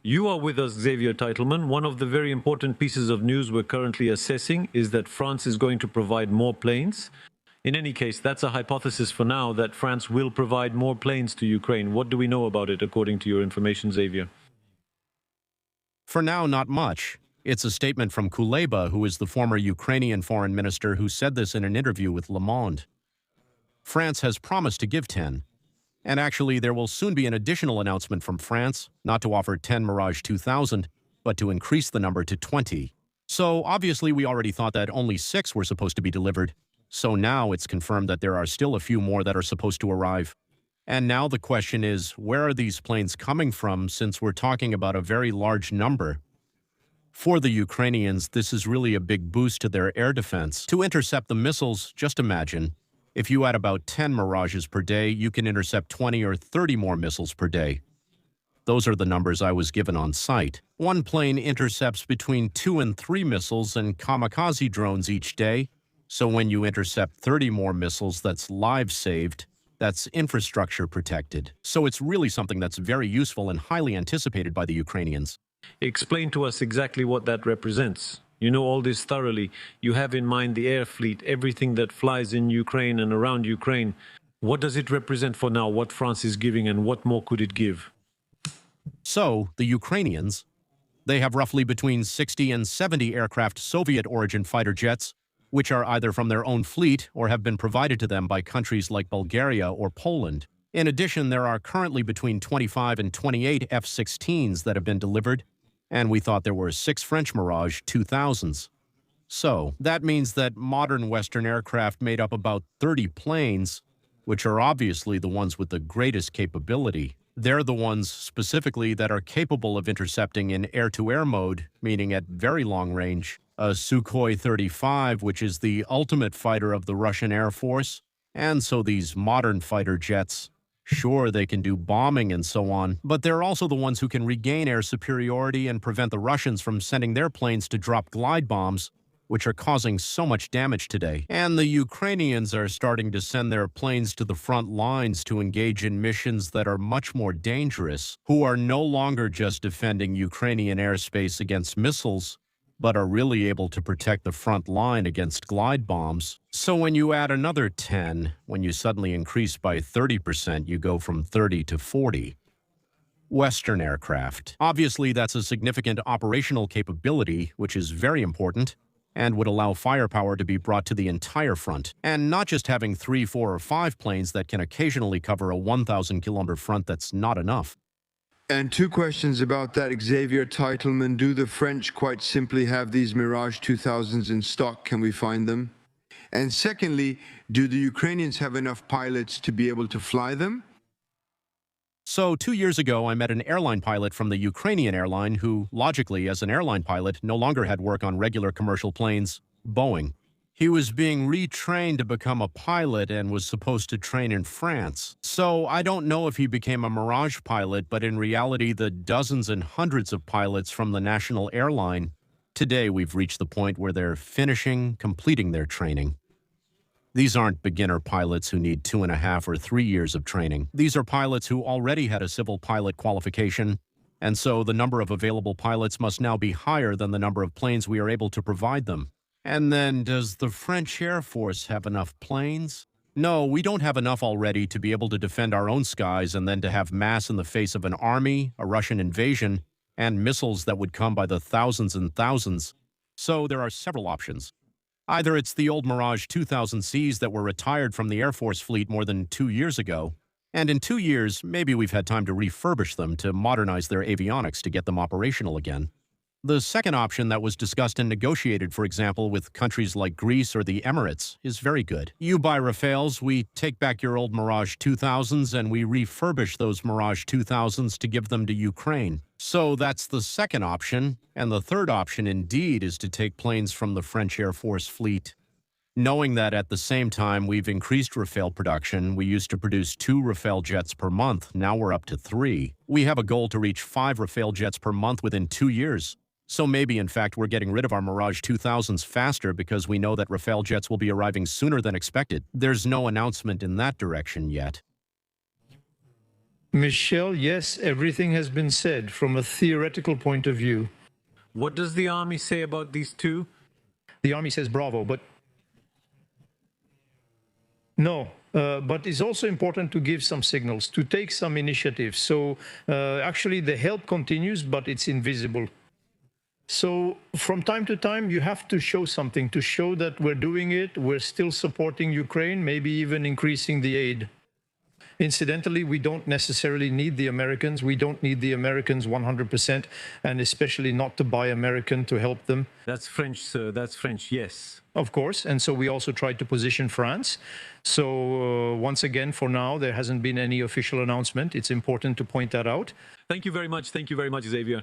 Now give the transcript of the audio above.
You are with us, Xavier Teitelman. One of the very important pieces of news we're currently assessing is that France is going to provide more planes. In any case, that's a hypothesis for now that France will provide more planes to Ukraine. What do we know about it, according to your information, Xavier? For now, not much. It's a statement from Kuleba, who is the former Ukrainian foreign minister, who said this in an interview with Le Monde. France has promised to give 10. And actually, there will soon be an additional announcement from France, not to offer 10 Mirage 2000, but to increase the number to 20. So obviously, we already thought that only 6 were supposed to be delivered. So now it's confirmed that there are still a few more that are supposed to arrive. And now the question is, where are these planes coming from, since we're talking about a very large number? For the Ukrainians, this is really a big boost to their air defense. To intercept the missiles, just imagine, if you add about 10 Mirages per day, you can intercept 20 or 30 more missiles per day. Those are the numbers I was given on site. One plane intercepts between 2 and 3 missiles and kamikaze drones each day. So when you intercept 30 more missiles, that's lives saved. That's infrastructure protected. So it's really something that's very useful and highly anticipated by the Ukrainians. Explain to us exactly what that represents. You know all this thoroughly. You have in mind the air fleet, everything that flies in Ukraine and around Ukraine. What does it represent for now? What France is giving and what more could it give? So, the Ukrainians, they have roughly between 60 and 70 aircraft Soviet-origin fighter jets, which are either from their own fleet or have been provided to them by countries like Bulgaria or Poland. In addition, there are currently between 25 and 28 F-16s that have been delivered, and we thought there were 6 French Mirage 2000s. So, that means that modern Western aircraft made up about 30 planes, which are obviously the ones with the greatest capability. They're the ones specifically that are capable of intercepting in air-to-air mode, meaning at very long range. A Sukhoi 35, which is the ultimate fighter of the Russian Air Force, and so these modern fighter jets, sure, they can do bombing and so on, but they're also the ones who can regain air superiority and prevent the Russians from sending their planes to drop glide bombs, which are causing so much damage today. And the Ukrainians are starting to send their planes to the front lines to engage in missions that are much more dangerous, who are no longer just defending Ukrainian airspace against missiles, but are really able to protect the front line against glide bombs. So when you add another 10, when you suddenly increase by 30%, you go from 30 to 40. Western aircraft. Obviously, that's a significant operational capability, which is very important, and would allow firepower to be brought to the entire front. And not just having 3, 4, or 5 planes that can occasionally cover a 1,000-kilometer front, that's not enough. And 2 questions about that, Xavier Teitelman. Do the French quite simply have these Mirage 2000s in stock? Can we find them? And secondly, do the Ukrainians have enough pilots to be able to fly them? So 2 years ago, I met an airline pilot from the Ukrainian airline who, logically, as an airline pilot, no longer had work on regular commercial planes, Boeing. He was being retrained to become a pilot and was supposed to train in France. So I don't know if he became a Mirage pilot, but in reality, the dozens and hundreds of pilots from the national airline, today we've reached the point where they're completing their training. These aren't beginner pilots who need 2.5 or 3 years of training. These are pilots who already had a civil pilot qualification, and so the number of available pilots must now be higher than the number of planes we are able to provide them. And then, does the French Air Force have enough planes? No, we don't have enough already to be able to defend our own skies and then to have mass in the face of an army, a Russian invasion, and missiles that would come by the thousands and thousands. So there are several options. Either it's the old Mirage 2000Cs that were retired from the Air Force fleet more than 2 years ago, and in 2 years, maybe we've had time to refurbish them to modernize their avionics to get them operational again. The second option that was discussed and negotiated, for example, with countries like Greece or the Emirates, is very good. You buy Rafales, we take back your old Mirage 2000s, and we refurbish those Mirage 2000s to give them to Ukraine. So that's the second option, and the third option, indeed, is to take planes from the French Air Force fleet. Knowing that at the same time we've increased Rafale production, we used to produce 2 Rafale jets per month, now we're up to 3. We have a goal to reach 5 Rafale jets per month within 2 years. So maybe, in fact, we're getting rid of our Mirage 2000s faster because we know that Rafale jets will be arriving sooner than expected. There's no announcement in that direction yet. Michel, yes, everything has been said from a theoretical point of view. What does the army say about these two? The army says bravo, but no. But it's also important to give some signals, to take some initiatives. So actually the help continues, but it's invisible. So from time to time, you have to show something, to show that we're doing it, we're still supporting Ukraine, maybe even increasing the aid. Incidentally, we don't necessarily need the Americans. We don't need the Americans 100%, and especially not to buy American to help them. That's French, sir. That's French, yes. Of course, and so we also tried to position France. So once again, for now, there hasn't been any official announcement. It's important to point that out. Thank you very much, Xavier.